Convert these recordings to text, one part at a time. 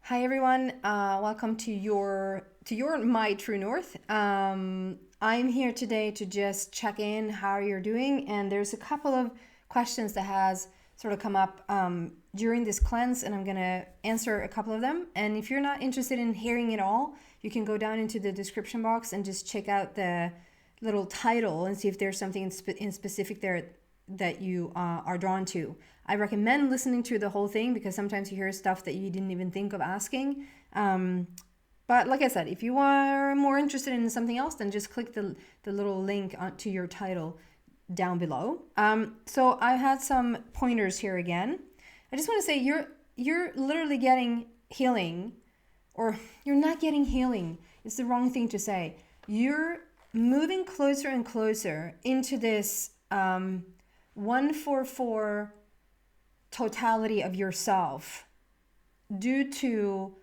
Hi everyone, welcome to your My True North. I'm here today to just check in how you're doing, and there's a couple of questions that has sort of come up during this cleanse, and I'm gonna answer a couple of them. And if you're not interested in hearing it all, you can go down into the description box and just check out the little title and see if there's something in specific there that you are drawn to. I recommend listening to the whole thing because sometimes you hear stuff that you didn't even think of asking. But like I said, if you are more interested in something else, then just click the little link to your title down below. So I had some pointers here again. I just want to say you're literally getting healing, or you're not getting healing. It's the wrong thing to say. You're moving closer and closer into this 144 totality of yourself due to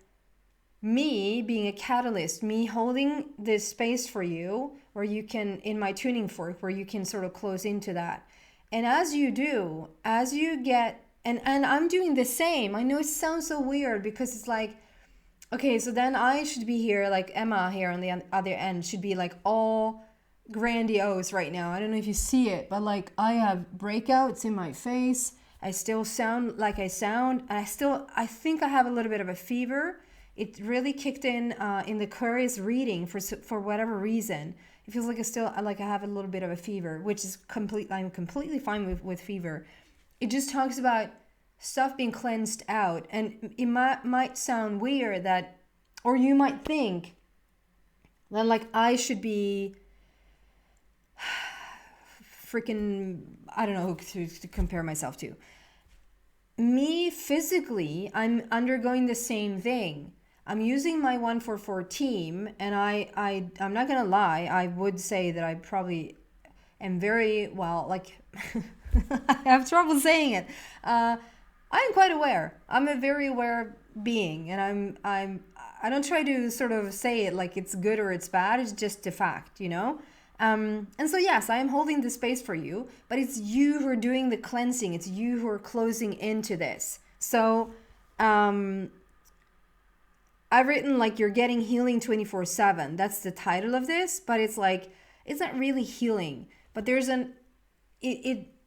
me being a catalyst, me holding this space for you where you can, in my tuning fork, where you can sort of close into that. And as you do, as you get, and I'm doing the same. I know it sounds so weird because it's like, okay, so then I should be here, like Emma here on the other end should be like all grandiose right now. I don't know if you see it, but like I have breakouts in my face. I still sound like I sound. I think I have a little bit of a fever. It really kicked in the Curious reading for whatever reason. It feels like I have a little bit of a fever, which is I'm completely fine with fever. It just talks about stuff being cleansed out, and it might sound weird that, or you might think that like I should be freaking, I don't know who to compare myself to. Me physically, I'm undergoing the same thing. I'm using my 144 team, and I'm not gonna lie, I would say that I probably am very well, like I have trouble saying it. I'm quite aware. I'm a very aware being, and I don't try to sort of say it like it's good or it's bad. It's just a fact, you know. And so yes, I am holding the space for you, but it's you who are doing the cleansing. It's you who are closing into this. So I've written like you're getting healing 24/7. That's the title of this, but it's like it's not really healing, but there's it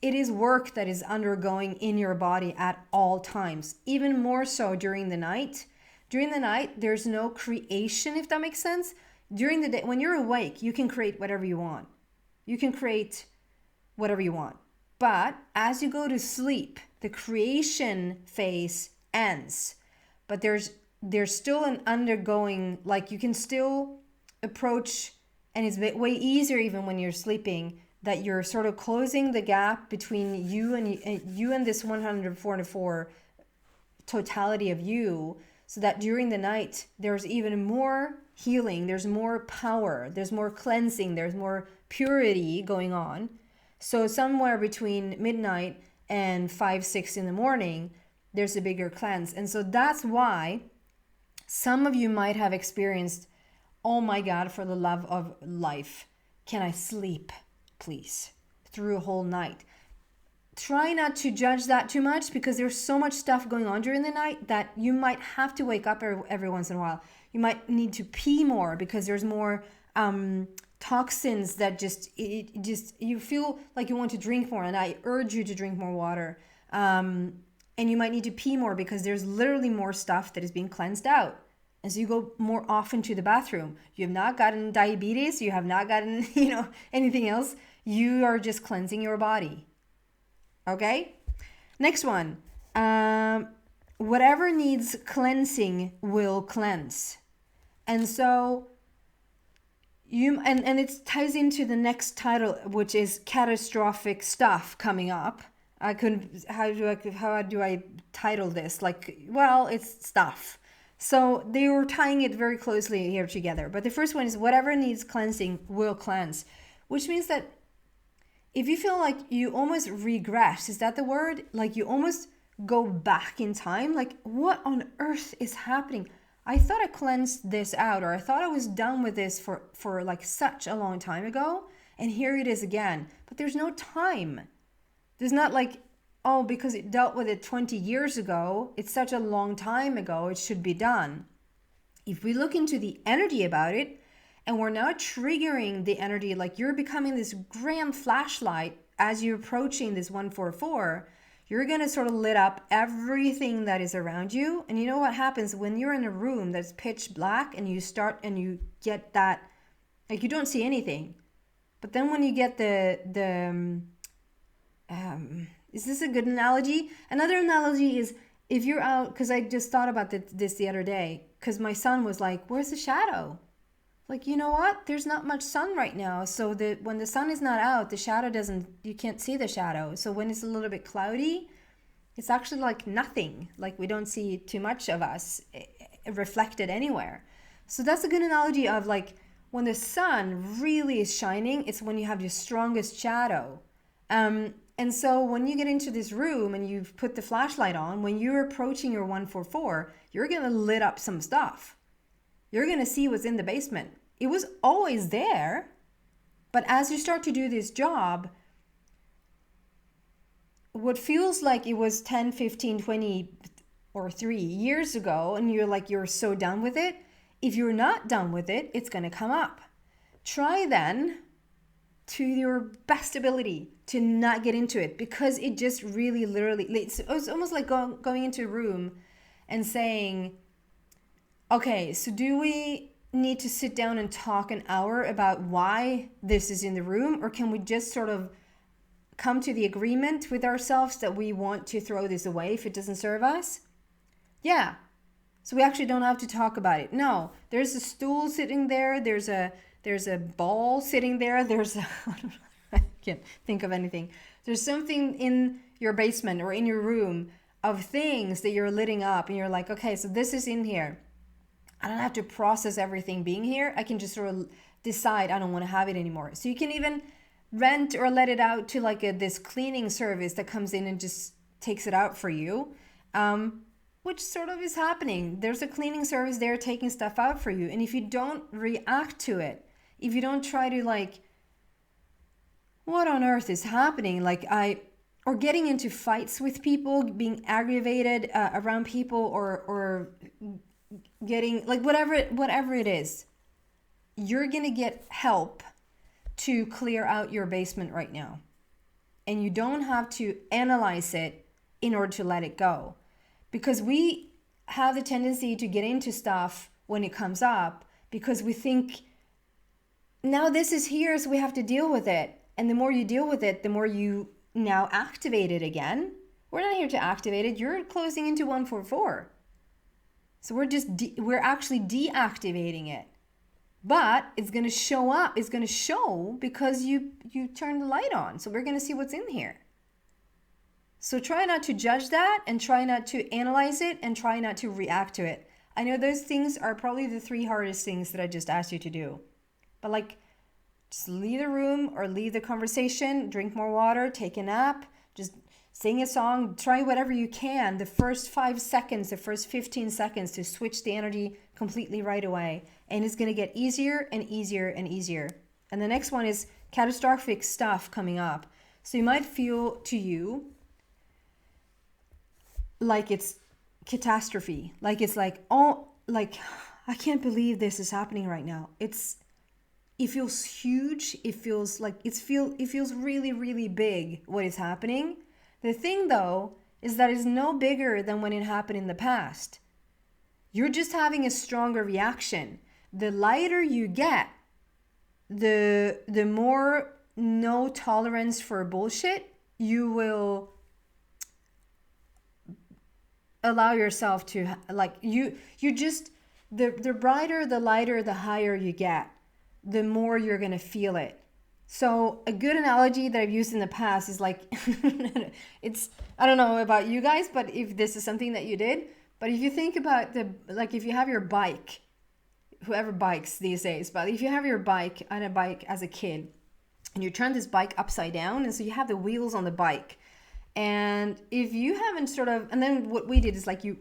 is work that is undergoing in your body at all times, even more so during the night. During the night, there's no creation, if that makes sense. During the day, when you're awake, you can create whatever you want. You can create whatever you want. But as you go to sleep, the creation phase ends. But there's still an undergoing, like you can still approach, and it's way easier even when you're sleeping, that you're sort of closing the gap between you and this 144 totality of you, so that during the night there's even more healing, there's more power, there's more cleansing, there's more purity going on. So somewhere between midnight and 5-6 in the morning, there's a bigger cleanse. And so that's why some of you might have experienced, oh my God, for the love of life, can I sleep, please, through a whole night? Try not to judge that too much, because there's so much stuff going on during the night that you might have to wake up every once in a while. You might need to pee more because there's more toxins that just you feel like you want to drink more, and I urge you to drink more water. And you might need to pee more because there's literally more stuff that is being cleansed out. And so you go more often to the bathroom. You have not gotten diabetes. You have not gotten, anything else. You are just cleansing your body. Okay? Next one. Whatever needs cleansing will cleanse. And so and it ties into the next title, which is catastrophic stuff coming up. How do I title this? Like, well, it's stuff. So they were tying it very closely here together. But the first one is whatever needs cleansing will cleanse, which means that if you feel like you almost regress, is that the word? Like you almost go back in time. Like, what on earth is happening? I thought I cleansed this out, or I thought I was done with this for like such a long time ago. And here it is again. But there's no time. There's not like, oh, because it dealt with it 20 years ago, it's such a long time ago, it should be done. If we look into the energy about it, and we're now triggering the energy, like you're becoming this grand flashlight as you're approaching this 144, you're going to sort of lit up everything that is around you. And you know what happens when you're in a room that's pitch black and you start and you get that, like you don't see anything. But then when you get is this a good analogy? Another analogy is if you're out, because I just thought about this the other day, because my son was like, where's the shadow? Like, you know what? There's not much sun right now. So when the sun is not out, the shadow you can't see the shadow. So when it's a little bit cloudy, it's actually like nothing. Like we don't see too much of us reflected anywhere. So that's a good analogy of like when the sun really is shining, it's when you have your strongest shadow. And so when you get into this room and you've put the flashlight on, when you're approaching your 144, you're going to lit up some stuff. You're going to see what's in the basement. It was always there, but as you start to do this job, what feels like it was 10, 15, 20, or 3 years ago, and you're so done with it, if you're not done with it, it's going to come up. Try then, to your best ability, to not get into it, because it just really literally, it's almost like going into a room and saying, okay, so do we need to sit down and talk an hour about why this is in the room? Or can we just sort of come to the agreement with ourselves that we want to throw this away if it doesn't serve us? Yeah. So we actually don't have to talk about it. No, there's a stool sitting there. There's a ball sitting there. I can't think of anything. There's something in your basement or in your room of things that you're lighting up, and you're like, okay, so this is in here. I don't have to process everything being here. I can just sort of decide I don't want to have it anymore. So you can even rent or let it out to like this cleaning service that comes in and just takes it out for you, which sort of is happening. There's a cleaning service there taking stuff out for you. And if you don't react to it, if you don't try to like, what on earth is happening? Or getting into fights with people, being aggravated around people, or getting like whatever it is, you're gonna get help to clear out your basement right now, and you don't have to analyze it in order to let it go, because we have the tendency to get into stuff when it comes up because we think now this is here, so we have to deal with it. And the more you deal with it, the more you now activate it again. We're not here to activate it. You're closing into 144. So we're actually deactivating it. But it's going to show up. It's going to show because you turn the light on. So we're going to see what's in here. So try not to judge that, and try not to analyze it, and try not to react to it. I know those things are probably the 3 hardest things that I just asked you to do. But like, just leave the room or leave the conversation, drink more water, take a nap, just sing a song, try whatever you can. The first 5 seconds, the first 15 seconds to switch the energy completely right away. And it's going to get easier and easier and easier. And the next one is catastrophic stuff coming up. So you might feel to you like it's catastrophe. Like it's like, oh, like I can't believe this is happening right now. It feels huge. It feels like it feels really, really big what is happening. The thing though is that it's no bigger than when it happened in the past. You're just having a stronger reaction. The lighter you get, the more no tolerance for bullshit you will allow yourself to, like, you just, the brighter, the lighter, the higher you get, the more you're going to feel it. So a good analogy that I've used in the past is like, it's, I don't know about you guys, but if this is something that you did, but if you think about like if you have your bike, whoever bikes these days, but if you have your bike on a bike as a kid and you turn this bike upside down, and so you have the wheels on the bike, and if you haven't sort of, and then what we did is like you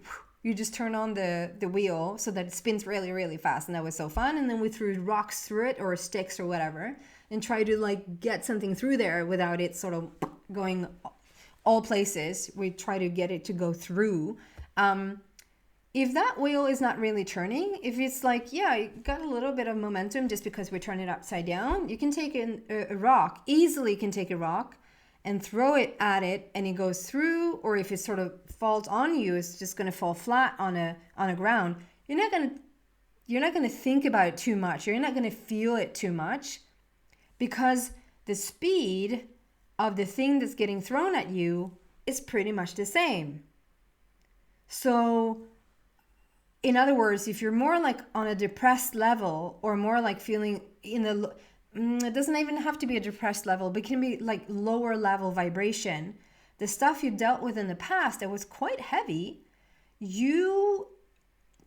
just turn on the wheel so that it spins really, really fast, and that was so fun. And then we threw rocks through it or sticks or whatever and try to like get something through there without it sort of going all places. We try to get it to go through. If that wheel is not really turning, if it's like, yeah, you got a little bit of momentum just because we turn it upside down, you can take a rock, easily can take a rock and throw it at it and it goes through, or if it sort of falls on you, it's just going to fall flat on a ground. You're not going to think about it too much. You're not going to feel it too much because the speed of the thing that's getting thrown at you is pretty much the same. So in other words, if you're more like on a depressed level or more like feeling it doesn't even have to be a depressed level, but it can be like lower level vibration. The stuff you dealt with in the past that was quite heavy, you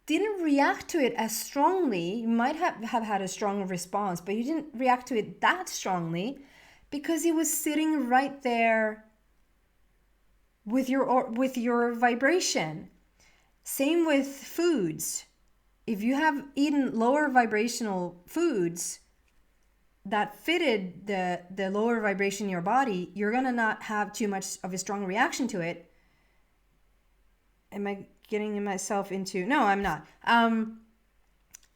didn't react to it as strongly. You might have had a strong response, but you didn't react to it that strongly because it was sitting right there with your vibration. Same with foods. If you have eaten lower vibrational foods that fitted the lower vibration in your body, you're going to not have too much of a strong reaction to it. Am I getting myself into... No, I'm not. And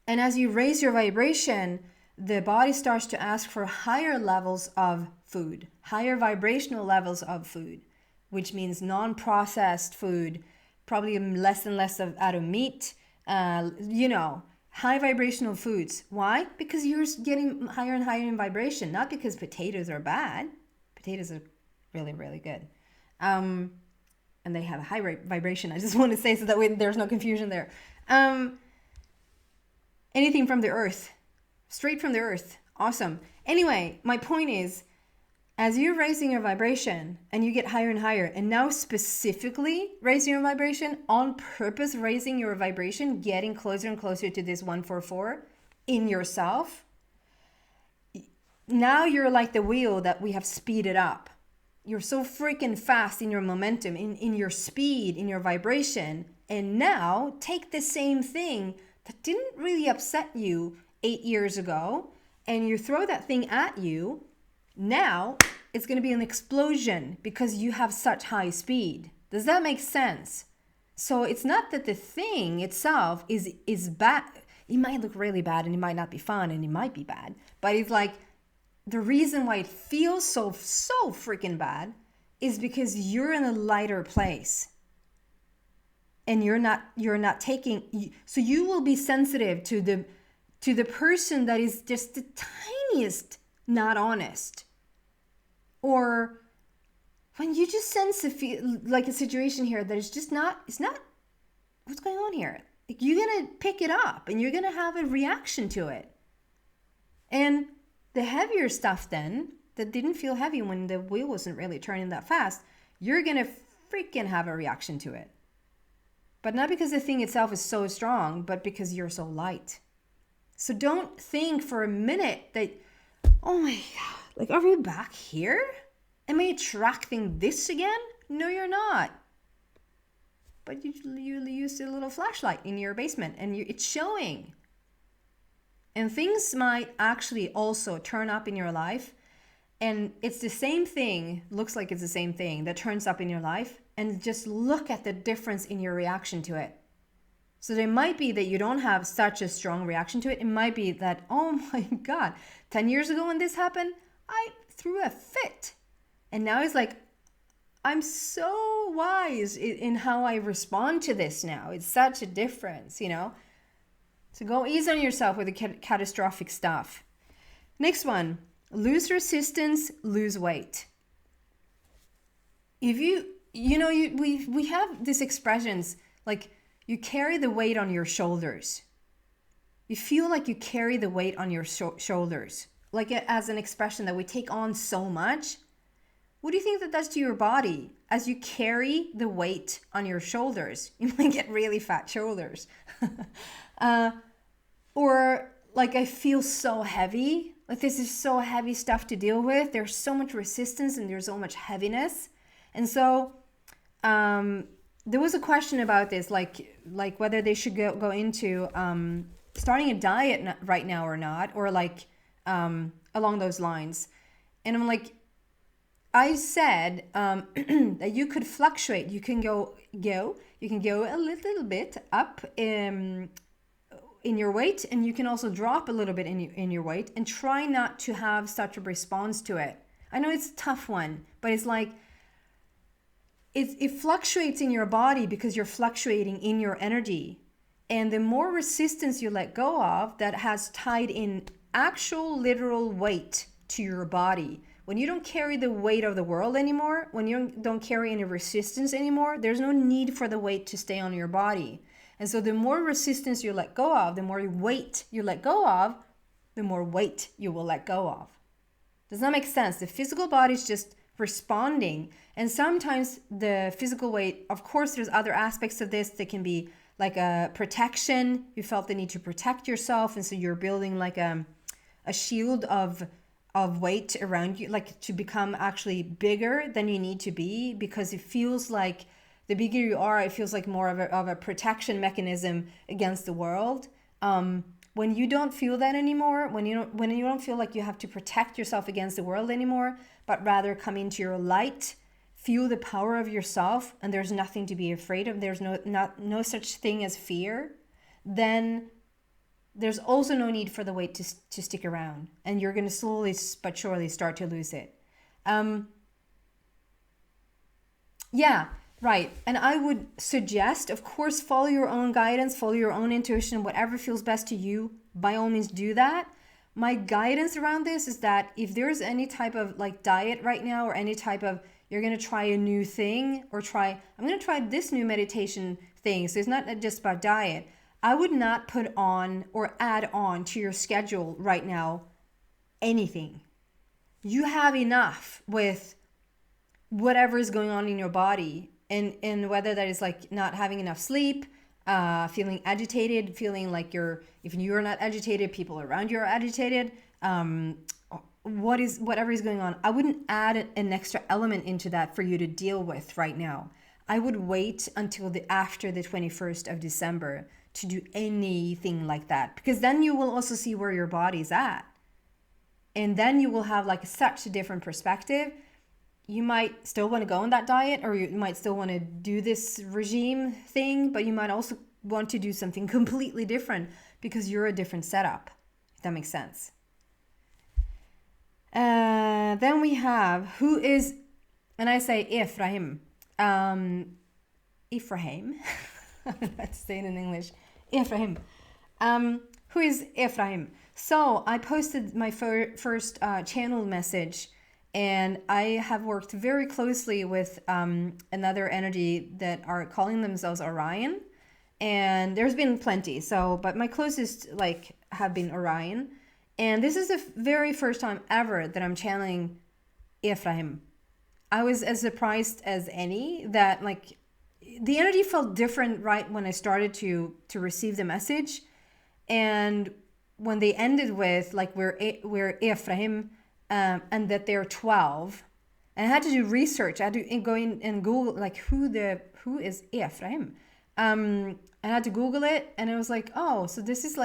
as you raise your vibration, the body starts to ask for higher levels of food, higher vibrational levels of food, which means non-processed food, probably less and less out of meat, high vibrational foods. Why? Because you're getting higher and higher in vibration, not because potatoes are bad. Potatoes are really, really good. And they have a high vibration. I just want to say so that way there's no confusion there. Anything from the earth, straight from the earth. Awesome. Anyway, my point is, as you're raising your vibration and you get higher and higher, and now specifically raising your vibration, on purpose raising your vibration, getting closer and closer to this 144 in yourself, now you're like the wheel that we have speeded up. You're so freaking fast in your momentum, in your speed, in your vibration. And now take the same thing that didn't really upset you 8 years ago, and you throw that thing at you. Now it's going to be an explosion because you have such high speed. Does that make sense? So it's not that the thing itself is bad. It might look really bad and it might not be fun and it might be bad. But it's like the reason why it feels so freaking bad is because you're in a lighter place. And you're not taking, so you will be sensitive to the person that is just the tiniest not honest. Or when you just sense like a situation here that is just it's not, what's going on here? Like, you're going to pick it up and you're going to have a reaction to it. And the heavier stuff then, that didn't feel heavy when the wheel wasn't really turning that fast, you're going to freaking have a reaction to it. But not because the thing itself is so strong, but because you're so light. So don't think for a minute that, oh my God, like, are we back here? Am I attracting this again? No, you're not. But you used a little flashlight in your basement and it's showing. And things might actually also turn up in your life. And it's the same thing, looks like it's the same thing that turns up in your life. And just look at the difference in your reaction to it. So there might be that you don't have such a strong reaction to it. It might be that, oh my God, 10 years ago when this happened, I threw a fit. And now it's like, I'm so wise in how I respond to this now. It's such a difference, you know? So go easy on yourself with the catastrophic stuff. Next one, lose resistance, lose weight. If we have these expressions like, you carry the weight on your shoulders. You feel like you carry the weight on your shoulders. Like as an expression that we take on so much. What do you think that does to your body? As you carry the weight on your shoulders, you might get really fat shoulders. Or like, I feel so heavy. Like, this is so heavy stuff to deal with. There's so much resistance and there's so much heaviness. And so, there was a question about this, like whether they should go into starting a diet right now or not, or like along those lines. And I'm like, I said that you could fluctuate. You can go a little bit up in your weight, and you can also drop a little bit in your weight, and try not to have such a response to it. I know it's a tough one, but it's like it fluctuates in your body because you're fluctuating in your energy. And the more resistance you let go of that has tied in actual literal weight to your body, when you don't carry the weight of the world anymore, when you don't carry any resistance anymore, there's no need for the weight to stay on your body. And so the more resistance you let go of, the more weight you let go of, the more weight you will let go of. Does that make sense? The physical body is just responding. And sometimes the physical weight, of course, there's other aspects of this that can be like a protection. You felt the need to protect yourself. And so you're building like a shield of weight around you, like to become actually bigger than you need to be, because it feels like the bigger you are, it feels like more of a protection mechanism against the world. When you don't feel that anymore, when you don't feel like you have to protect yourself against the world anymore, but rather come into your light, feel the power of yourself, and there's nothing to be afraid of, there's no such thing as fear, then there's also no need for the weight to stick around, and you're going to slowly but surely start to lose it. Yeah, right. And I would suggest, of course, follow your own guidance, follow your own intuition, whatever feels best to you, by all means do that. My guidance around this is that if there's any type of like diet right now, or any type of, you're going to try a new thing, or I'm going to try this new meditation thing. So it's not just about diet. I would not put on or add on to your schedule right now anything. You have enough with whatever is going on in your body, and whether that is like not having enough sleep, feeling agitated, feeling like if you're not agitated, people around you are agitated, whatever is going on. I wouldn't add an extra element into that for you to deal with right now. I would wait until after the 21st of December to do anything like that, because then you will also see where your body's at, and then you will have like such a different perspective. You might still want to go on that diet, or you might still want to do this regime thing, but you might also want to do something completely different because you're a different setup, if that makes sense. Then we have, who is, and I say Efrahim. Efrahim. Let's say it in English. Efrahim. Who is Efrahim? So I posted my first channel message, and I have worked very closely with another entity that are calling themselves Orion, and there's been plenty. But my closest have been Orion, and this is the very first time ever that I'm channeling Efrahim. I was as surprised as any that the energy felt different right when I started to receive the message, and when they ended with we're Efrahim, and that they're 12, and I had to do research. I had to go in and Google who is Efrahim. I had to Google it, and it was like, oh, so this is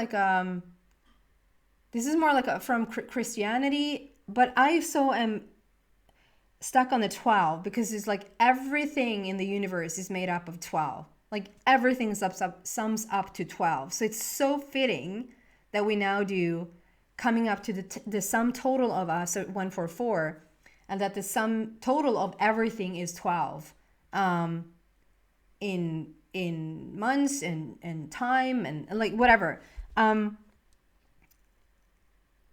this is more from Christianity, but I am stuck on the 12 because it's everything in the universe is made up of 12. Everything sums up to 12. So it's so fitting that we now do coming up to the sum total of us at 144, and that the sum total of everything is 12 in months and time and whatever.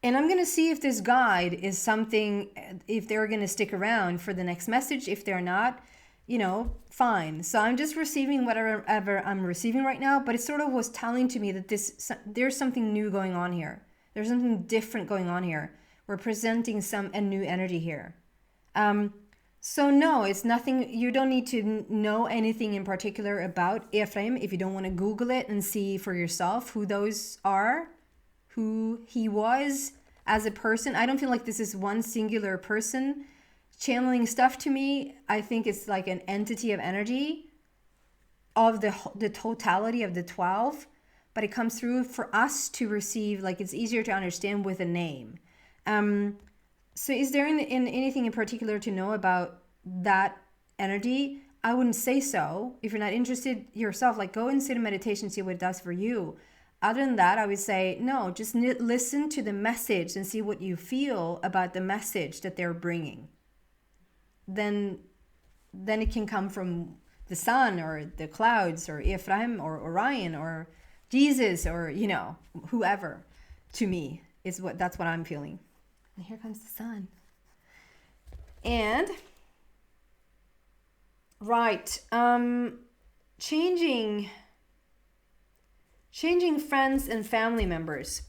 And I'm going to see if this guide is something, if they're going to stick around for the next message. If they're not, fine. So I'm just receiving whatever I'm receiving right now, but it sort of was telling to me that there's something new going on here. There's something different going on here. We're presenting a new energy here. So no, it's nothing. You don't need to know anything in particular about Efrahim if you don't want to Google it and see for yourself who those are, who he was as a person. I don't feel like this is one singular person channeling stuff to me. I think it's like an entity of energy of the totality of the 12, but it comes through for us to receive, it's easier to understand with a name. So is there in anything in particular to know about that energy? I wouldn't say so. If you're not interested yourself, like go and sit in meditation, see what it does for you. Other than that, I would say no, just listen to the message and see what you feel about the message that they're bringing. Then it can come from the sun or the clouds or Efrahim or Orion or Jesus or, whoever. To me, that's what I'm feeling. And here comes the sun. And right, changing friends and family members.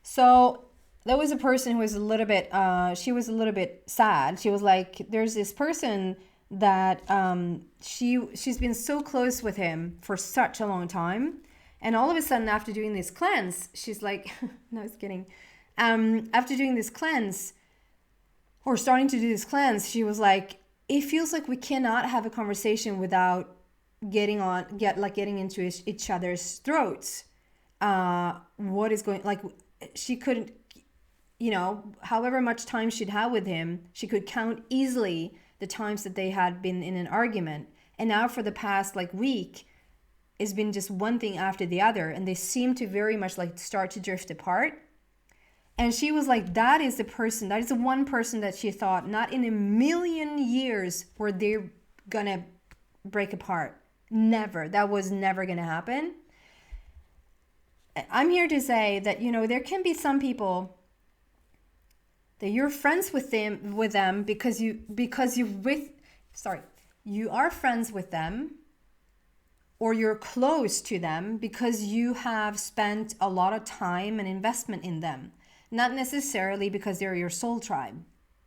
So there was a person who was a little bit she was a little bit sad. She was like, there's this person that she's been so close with him for such a long time, and all of a sudden after doing this cleanse, she's like no, I was kidding. After doing this cleanse, or starting to do this cleanse, she was like, it feels like we cannot have a conversation without getting into each other's throats. What is going, like, she couldn't, however much time she'd had with him, she could count easily the times that they had been in an argument. And now for the past week, it's been just one thing after the other, and they seem to very much start to drift apart. And she was like, that is the one person that she thought not in a million years were they gonna break apart. Never. That was never gonna happen. I'm here to say that, there can be some people that you're friends with them because you are friends with them, or you're close to them because you have spent a lot of time and investment in them, not necessarily because they're your soul tribe.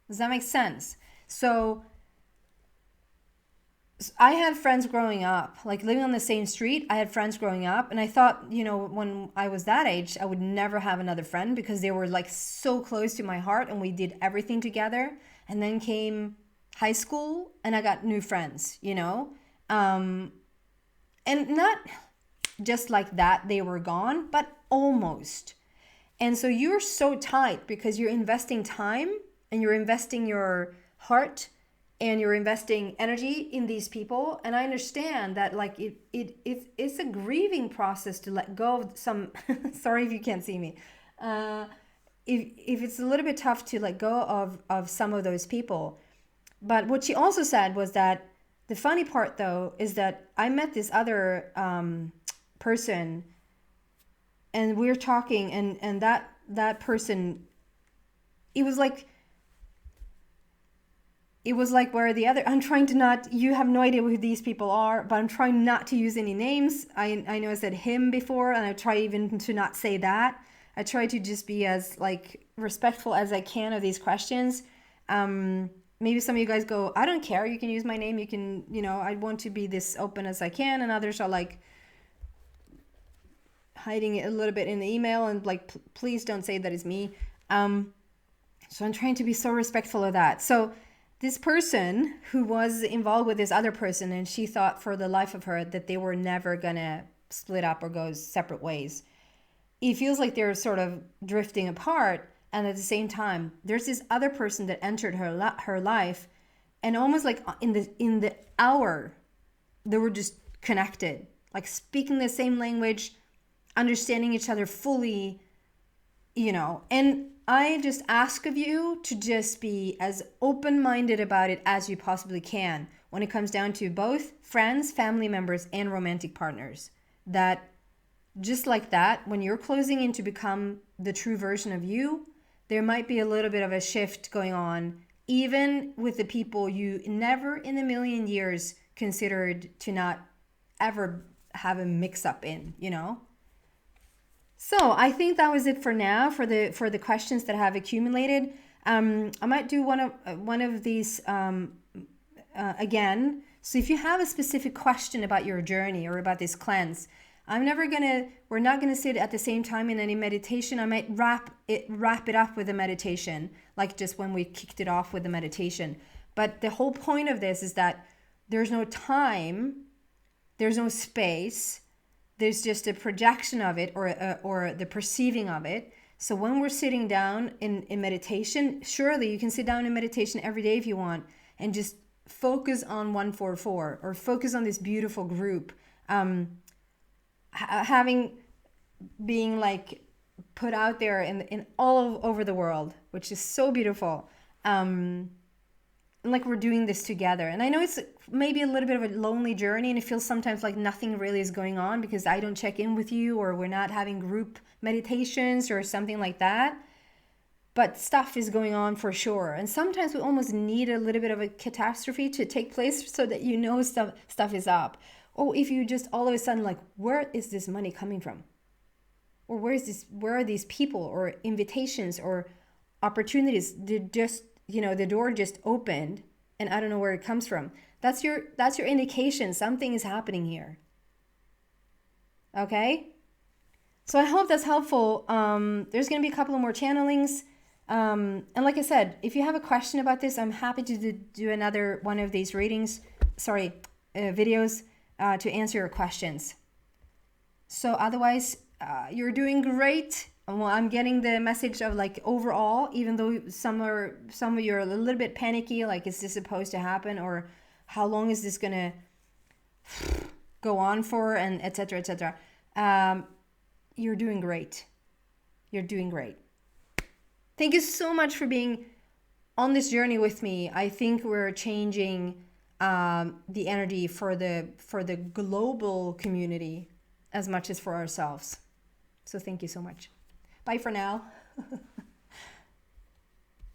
Does that make sense? So I had friends growing up, living on the same street. I had friends growing up, and I thought, when I was that age, I would never have another friend because they were so close to my heart and we did everything together. And then came high school and I got new friends, and not just like that, they were gone, but almost. And so you're so tight because you're investing time and you're investing your heart and you're investing energy in these people. And I understand that it's a grieving process to let go of some, sorry if you can't see me. If it's a little bit tough to let go of some of those people. But what she also said was that the funny part though, is that I met this other person, and we're talking, and that person, it was like where the other, I'm trying to not, you have no idea who these people are, but I'm trying not to use any names. I know I said him before, and I try even to not say that. I try to just be as respectful as I can of these questions. Maybe some of you guys go, I don't care, you can use my name, you can, I want to be this open as I can, and others are hiding it a little bit in the email and please don't say that it's me. So I'm trying to be so respectful of that. So this person who was involved with this other person, and she thought for the life of her that they were never gonna split up or go separate ways. It feels like they're sort of drifting apart, and at the same time, there's this other person that entered her life, and almost in the hour, they were just connected, speaking the same language, understanding each other fully, and I just ask of you to just be as open-minded about it as you possibly can when it comes down to both friends, family members, and romantic partners. That just like that, when you're closing in to become the true version of you, there might be a little bit of a shift going on, even with the people you never in a million years considered to not ever have a mix-up in, So I think that was it for now for the questions that have accumulated. I might do one of these again. So if you have a specific question about your journey or about this cleanse, we're not gonna sit at the same time in any meditation. I might wrap it up with a meditation, just when we kicked it off with the meditation. But the whole point of this is that there's no time, there's no space. There's just a projection of it or the perceiving of it. So when we're sitting down in meditation, surely you can sit down in meditation every day if you want, and just focus on 144 or focus on this beautiful group, being like put out there in all over the world, which is so beautiful. Like we're doing this together. And I know it's maybe a little bit of a lonely journey, and it feels sometimes like nothing really is going on because I don't check in with you, or we're not having group meditations or something like that. But stuff is going on for sure. And sometimes we almost need a little bit of a catastrophe to take place so that you know stuff is up. Or if you just all of a sudden like, where is this money coming from? Or where are these people or invitations or opportunities? The door just opened and I don't know where it comes from. That's your indication something is happening here. Okay? So I hope that's helpful. There's going to be a couple of more channelings. And like I said, if you have a question about this, I'm happy to do another one of these videos to answer your questions. So otherwise, you're doing great. Well, I'm getting the message of like overall, even though some of you are a little bit panicky, like is this supposed to happen, or how long is this gonna go on for, and etc. etc. You're doing great. You're doing great. Thank you so much for being on this journey with me. I think we're changing the energy for the global community as much as for ourselves. So thank you so much. Bye for now.